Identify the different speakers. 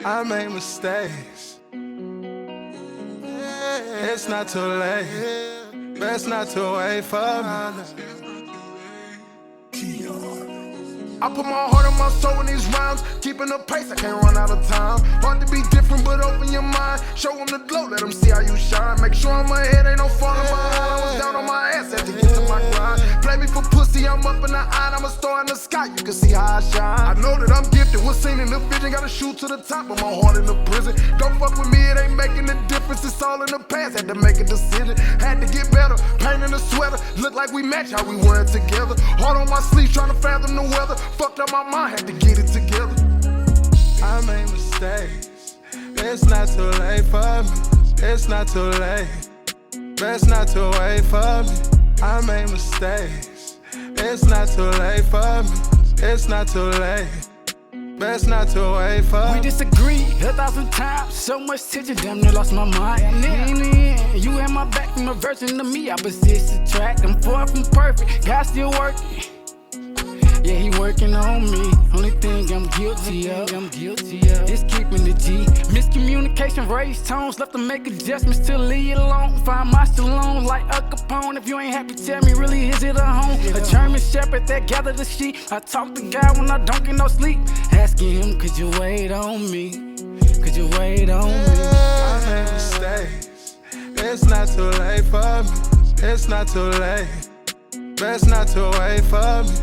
Speaker 1: I made mistakes. It's not too late. Best not to wait for me. I put my heart and my soul in these rhymes, keeping the pace, I can't run out of time. Hard to be different, but open your mind. Show them the glow, let them see how you shine. Make sure I'm ahead, ain't no falling behind. I was down on my ass, had to get to my grind. Play me for pussy, I'm up in the eye. I'm a star in the sky, you can see how I shine. I know that I'm gifted, what's seen in the vision. Gotta shoot to the top, but my heart in the prison. Don't fuck with me, it ain't making a difference. It's all in the past, had to make a decision. Had to get better, pain in the sweater. Look like we match how we wear it together. Heart on my sleeve, trying to fathom the weather. Fucked up my mind, had to get it together. I made mistakes. It's not too late for me. It's not too late. Best not to wait for me. I made mistakes. It's not too late for me. It's not too late. Best not to wait for me.
Speaker 2: We disagree 1,000 times. So much tension, damn near lost my mind. In the end, you had my back from a version of me. Opposites attract. I'm far from perfect. God still working. Yeah, he working on me. Only thing I'm guilty of is keeping the G. Miscommunication, raised tones, left to make adjustments to leave it alone. Find my alone like a Capone. If you ain't happy, tell me, really, is it a home? A German shepherd that gathered the sheep. I talk to God when I don't get no sleep. Asking him, could you wait on me? Could you wait on me?
Speaker 1: I made mistakes. It's not too late for me. It's not too late. Best not to wait for me.